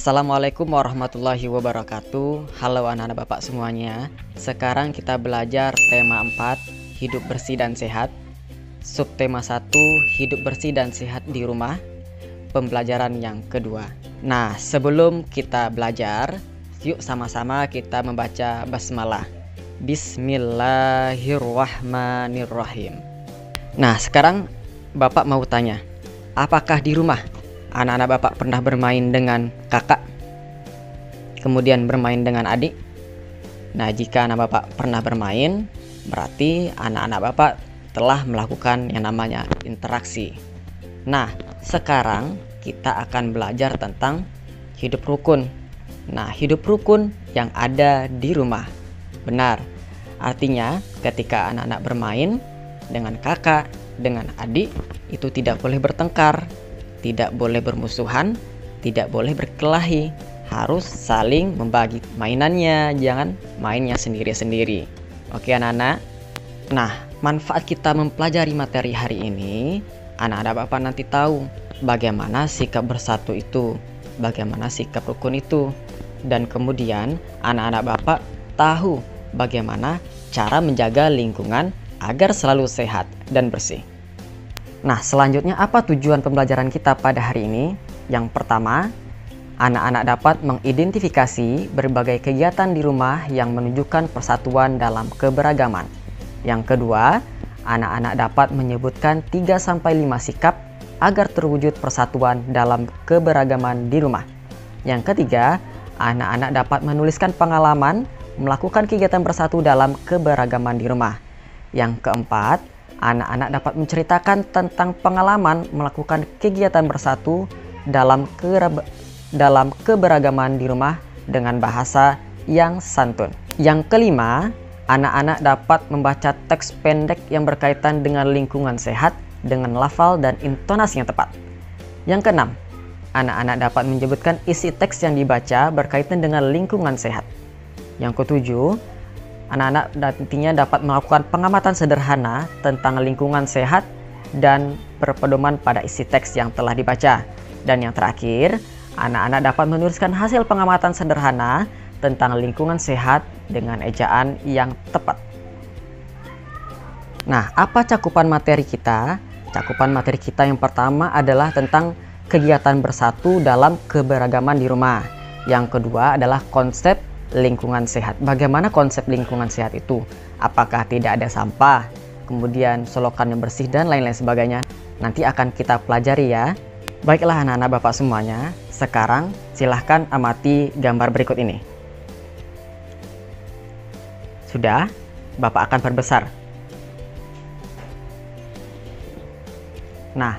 Assalamualaikum warahmatullahi wabarakatuh. Halo anak-anak bapak semuanya. Sekarang kita belajar tema 4, hidup bersih dan sehat. Subtema 1, hidup bersih dan sehat di rumah. Pembelajaran yang kedua. Nah, sebelum kita belajar, yuk sama-sama kita membaca basmalah. Bismillahirrahmanirrahim. Nah, sekarang bapak mau tanya, apakah di rumah anak-anak bapak pernah bermain dengan kakak, kemudian bermain dengan adik? Nah, jika anak bapak pernah bermain, berarti anak-anak bapak telah melakukan yang namanya interaksi. Nah, sekarang kita akan belajar tentang hidup rukun. Nah, hidup rukun yang ada di rumah. Benar, artinya ketika anak-anak bermain dengan kakak, dengan adik, itu tidak boleh bertengkar, tidak boleh bermusuhan, tidak boleh berkelahi, harus saling membagi mainannya, jangan mainnya sendiri-sendiri. Oke anak-anak? Nah, manfaat kita mempelajari materi hari ini, anak-anak bapak nanti tahu bagaimana sikap bersatu itu, bagaimana sikap rukun itu, dan kemudian anak-anak bapak tahu bagaimana cara menjaga lingkungan agar selalu sehat dan bersih. Nah, selanjutnya apa tujuan pembelajaran kita pada hari ini? Yang pertama, anak-anak dapat mengidentifikasi berbagai kegiatan di rumah yang menunjukkan persatuan dalam keberagaman. Yang kedua, anak-anak dapat menyebutkan 3-5 sikap agar terwujud persatuan dalam keberagaman di rumah. Yang ketiga, anak-anak dapat menuliskan pengalaman melakukan kegiatan bersatu dalam keberagaman di rumah. Yang keempat, anak-anak dapat menceritakan tentang pengalaman melakukan kegiatan bersatu dalam keberagaman di rumah dengan bahasa yang santun. Yang kelima, anak-anak dapat membaca teks pendek yang berkaitan dengan lingkungan sehat dengan lafal dan intonasi yang tepat. Yang keenam, anak-anak dapat menyebutkan isi teks yang dibaca berkaitan dengan lingkungan sehat. Yang ketujuh, anak-anak nantinya dapat melakukan pengamatan sederhana tentang lingkungan sehat dan berpedoman pada isi teks yang telah dibaca. Dan yang terakhir, anak-anak dapat menuliskan hasil pengamatan sederhana tentang lingkungan sehat dengan ejaan yang tepat. Nah, apa cakupan materi kita? Cakupan materi kita yang pertama adalah tentang kegiatan bersatu dalam keberagaman di rumah. Yang kedua adalah konsep lingkungan sehat. Bagaimana konsep lingkungan sehat itu? Apakah tidak ada sampah, kemudian solokan yang bersih dan lain-lain sebagainya? Nanti akan kita pelajari ya. Baiklah anak-anak bapak semuanya, sekarang silahkan amati gambar berikut ini. Sudah, bapak akan perbesar. Nah,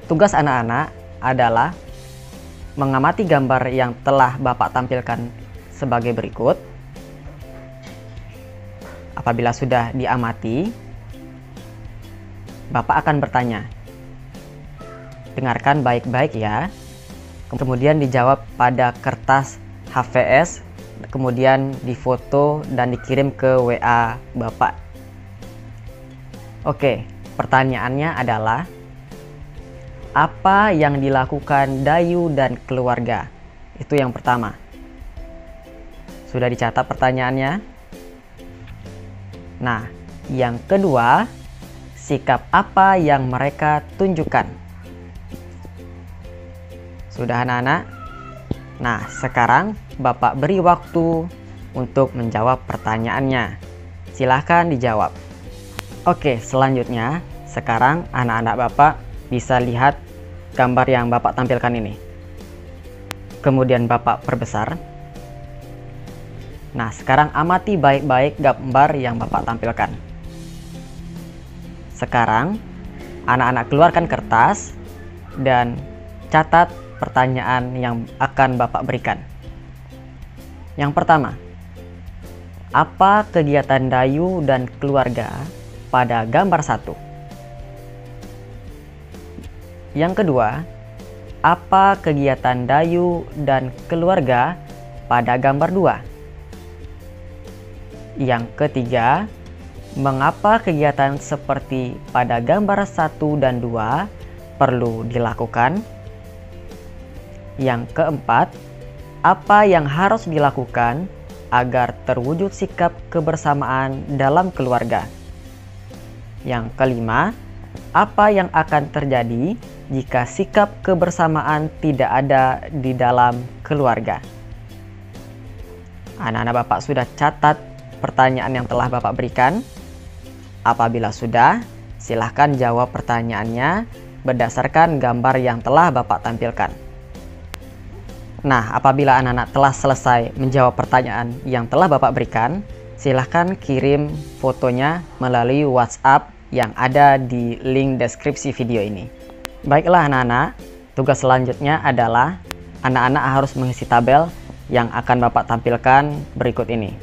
tugas anak-anak adalah mengamati gambar yang telah bapak tampilkan sebagai berikut. Apabila sudah diamati, bapak akan bertanya. Dengarkan baik-baik ya. Kemudian dijawab pada kertas HVS, kemudian difoto dan dikirim ke WA bapak. Oke, pertanyaannya adalah apa yang dilakukan Dayu dan keluarga? Itu yang pertama. Sudah dicatat pertanyaannya? Nah, yang kedua, sikap apa yang mereka tunjukkan? Sudah anak-anak? Nah, sekarang bapak beri waktu untuk menjawab pertanyaannya. Silahkan dijawab. Oke, selanjutnya, sekarang anak-anak bapak bisa lihat gambar yang bapak tampilkan ini. Kemudian bapak perbesar. Nah, sekarang amati baik-baik gambar yang bapak tampilkan. Sekarang, anak-anak keluarkan kertas dan catat pertanyaan yang akan bapak berikan. Yang pertama, apa kegiatan Dayu dan keluarga pada gambar 1? Yang kedua, apa kegiatan Dayu dan keluarga pada gambar 2? Yang ketiga, mengapa kegiatan seperti pada gambar 1 dan 2 perlu dilakukan? Yang keempat, Apa yang harus dilakukan agar terwujud sikap kebersamaan dalam keluarga? Yang kelima, apa yang akan terjadi jika sikap kebersamaan tidak ada di dalam keluarga? Anak-anak Bapak sudah catat pertanyaan yang telah Bapak berikan? Apabila sudah, silahkan jawab pertanyaannya berdasarkan gambar yang telah Bapak tampilkan. Nah, apabila anak-anak telah selesai menjawab pertanyaan yang telah Bapak berikan, silahkan kirim fotonya melalui WhatsApp yang ada di link deskripsi video ini. Baiklah anak-anak, tugas selanjutnya adalah anak-anak harus mengisi tabel yang akan Bapak tampilkan berikut ini.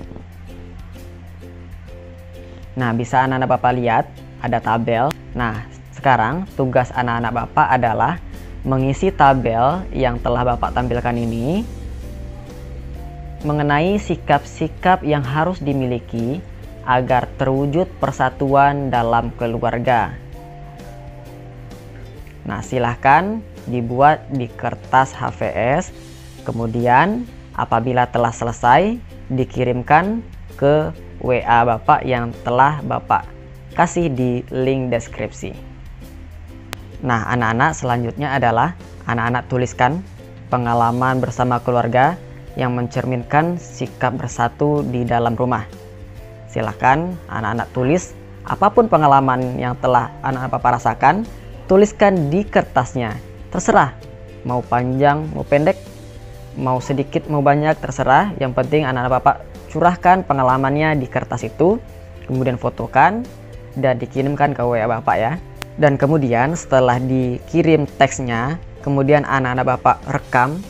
Nah, bisa anak-anak Bapak lihat ada tabel. Nah, sekarang tugas anak-anak Bapak adalah mengisi tabel yang telah Bapak tampilkan ini mengenai sikap-sikap yang harus dimiliki agar terwujud persatuan dalam keluarga. Nah, silahkan dibuat di kertas HVS, kemudian apabila telah selesai dikirimkan ke WA Bapak yang telah Bapak kasih di link deskripsi. Nah, anak-anak selanjutnya adalah anak-anak tuliskan pengalaman bersama keluarga yang mencerminkan sikap bersatu di dalam rumah. Silakan anak-anak tulis apapun pengalaman yang telah anak-anak Bapak rasakan, tuliskan di kertasnya. Terserah, mau panjang, mau pendek, mau sedikit, mau banyak, terserah. Yang penting anak-anak Bapak curahkan pengalamannya di kertas itu, kemudian fotokan dan dikirimkan ke WA Bapak ya. Dan kemudian setelah dikirim teksnya, kemudian anak-anak Bapak rekam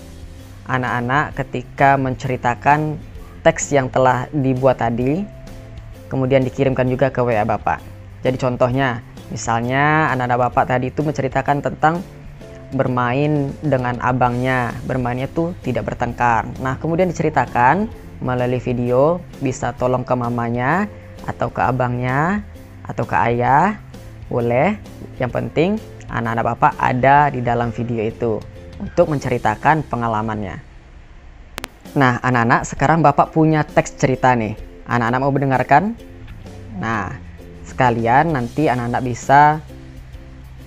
anak-anak ketika menceritakan teks yang telah dibuat tadi, kemudian dikirimkan juga ke WA Bapak. Jadi contohnya, misalnya anak-anak Bapak tadi itu menceritakan tentang bermain dengan abangnya, bermainnya tuh tidak bertengkar. Nah, kemudian diceritakan melalui video, bisa tolong ke mamanya atau ke abangnya atau ke ayah, boleh. Yang penting anak-anak Bapak ada di dalam video itu untuk menceritakan pengalamannya. Nah, anak-anak, sekarang Bapak punya teks cerita nih. Anak-anak mau mendengarkan? Nah, sekalian nanti anak-anak bisa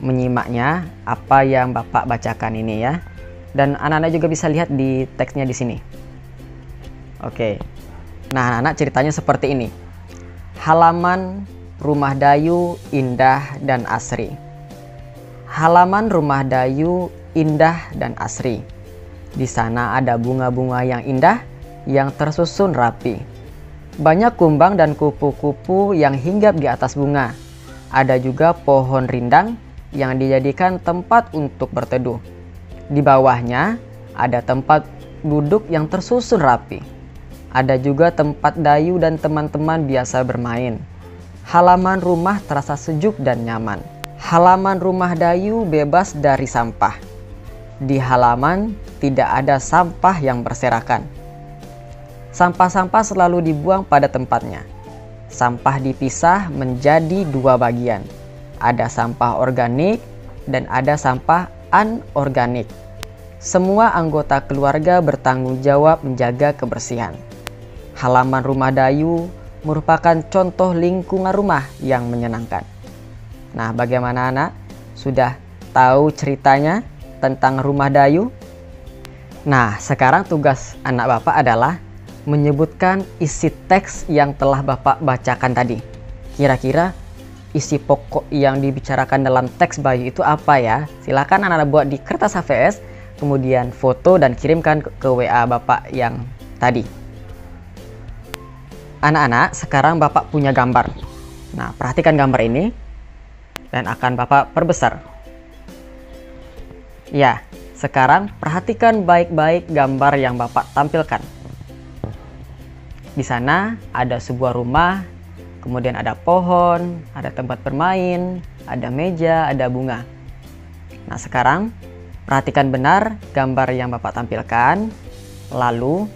menyimaknya apa yang Bapak bacakan ini ya. Dan anak-anak juga bisa lihat di teksnya di sini. Oke. Nah, anak-anak ceritanya seperti ini. Halaman rumah Dayu indah dan asri. Halaman rumah Dayu indah dan asri. Di sana ada bunga-bunga yang indah yang tersusun rapi. Banyak kumbang dan kupu-kupu yang hinggap di atas bunga. Ada juga pohon rindang yang dijadikan tempat untuk berteduh. Di bawahnya ada tempat duduk yang tersusun rapi. Ada juga tempat Dayu dan teman-teman biasa bermain. Halaman rumah terasa sejuk dan nyaman. Halaman rumah Dayu bebas dari sampah. Di halaman tidak ada sampah yang berserakan. Sampah-sampah selalu dibuang pada tempatnya. Sampah dipisah menjadi dua bagian. Ada sampah organik dan ada sampah anorganik. Semua anggota keluarga bertanggung jawab menjaga kebersihan. Halaman rumah Dayu merupakan contoh lingkungan rumah yang menyenangkan. Nah, bagaimana anak? Sudah tahu ceritanya tentang rumah Dayu? Nah, sekarang tugas anak Bapak adalah menyebutkan isi teks yang telah Bapak bacakan tadi. Kira-kira isi pokok yang dibicarakan dalam teks Bayu itu apa ya? Silakan anak-anak buat di kertas HVS, kemudian foto dan kirimkan ke WA Bapak yang tadi. Anak-anak, sekarang Bapak punya gambar. Nah, perhatikan gambar ini dan akan Bapak perbesar. Ya, sekarang perhatikan baik-baik gambar yang Bapak tampilkan. Di sana ada sebuah rumah, kemudian ada pohon, ada tempat bermain, ada meja, ada bunga. Nah, sekarang perhatikan benar gambar yang Bapak tampilkan, lalu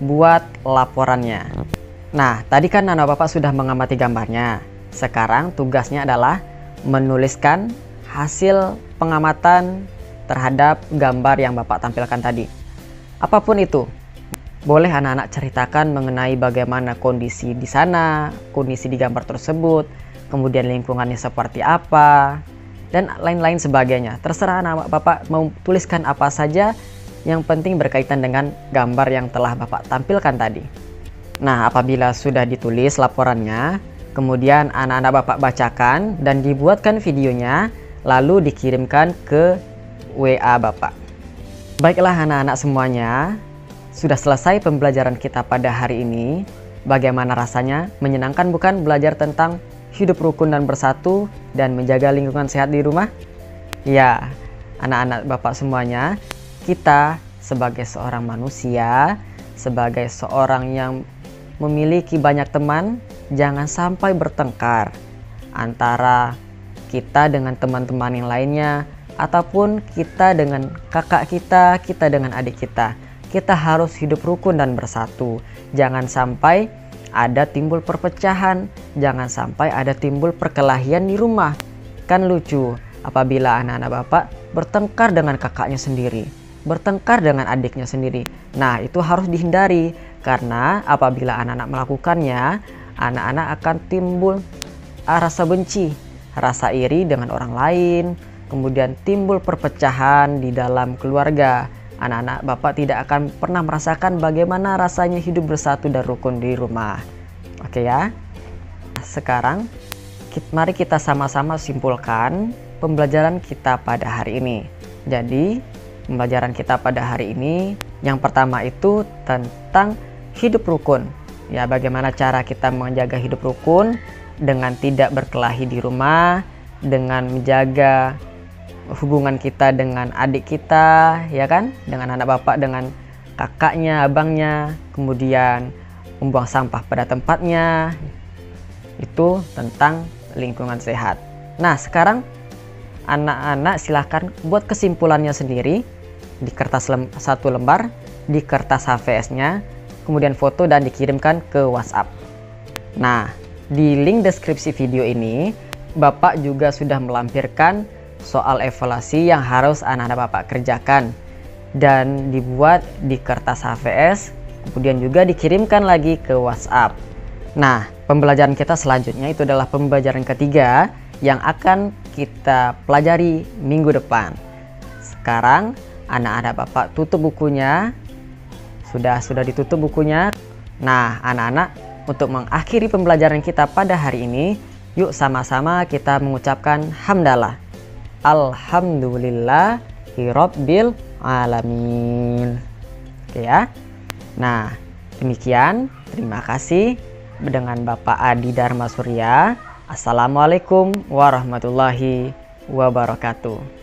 buat laporannya. Nah, tadi kan anak Bapak sudah mengamati gambarnya. Sekarang tugasnya adalah menuliskan hasil pengamatan terhadap gambar yang Bapak tampilkan tadi. Apapun itu, boleh anak-anak ceritakan mengenai bagaimana kondisi di sana, kondisi di gambar tersebut, kemudian lingkungannya seperti apa, dan lain-lain sebagainya. Terserah anak Bapak mau tuliskan apa saja, yang penting berkaitan dengan gambar yang telah Bapak tampilkan tadi. Nah, apabila sudah ditulis laporannya, kemudian anak-anak Bapak bacakan dan dibuatkan videonya, lalu dikirimkan ke WA Bapak. Baiklah anak-anak semuanya, sudah selesai pembelajaran kita pada hari ini. Bagaimana rasanya? Menyenangkan bukan belajar tentang hidup rukun dan bersatu dan menjaga lingkungan sehat di rumah? Ya, anak-anak Bapak semuanya, kita sebagai seorang manusia, sebagai seorang yang memiliki banyak teman, jangan sampai bertengkar antara kita dengan teman-teman yang lainnya, ataupun kita dengan kakak kita, kita dengan adik kita. Kita harus hidup rukun dan bersatu. Jangan sampai ada timbul perpecahan, jangan sampai ada timbul perkelahian di rumah. Kan lucu apabila anak-anak Bapak bertengkar dengan kakaknya sendiri, bertengkar dengan adiknya sendiri. Nah, itu harus dihindari, karena apabila anak-anak melakukannya, anak-anak akan timbul rasa benci, rasa iri dengan orang lain, kemudian timbul perpecahan di dalam keluarga. Anak-anak Bapak tidak akan pernah merasakan bagaimana rasanya hidup bersatu dan rukun di rumah. Oke ya. Sekarang mari kita sama-sama simpulkan pembelajaran kita pada hari ini. Jadi pembelajaran kita pada hari ini yang pertama itu tentang hidup rukun. Ya, bagaimana cara kita menjaga hidup rukun dengan tidak berkelahi di rumah, dengan menjaga hubungan kita dengan adik kita, ya kan, dengan anak Bapak, dengan kakaknya, abangnya, kemudian membuang sampah pada tempatnya. Itu tentang lingkungan sehat. Nah, sekarang anak-anak silahkan buat kesimpulannya sendiri di kertas satu lembar, di kertas HVS-nya, kemudian foto dan dikirimkan ke WhatsApp. Nah, di link deskripsi video ini Bapak juga sudah melampirkan soal evaluasi yang harus anak-anak Bapak kerjakan dan dibuat di kertas HVS, kemudian juga dikirimkan lagi ke WhatsApp. Nah, pembelajaran kita selanjutnya itu adalah pembelajaran ketiga yang akan kita pelajari minggu depan. Sekarang anak-anak Bapak tutup bukunya. Sudah ditutup bukunya. Nah, anak-anak, untuk mengakhiri pembelajaran kita pada hari ini, yuk sama-sama kita mengucapkan hamdalah. Alhamdulillahirabbil alamin. Oke ya. Nah, demikian. Terima kasih dengan Bapak Adi Dharma Surya. Assalamualaikum warahmatullahi wabarakatuh.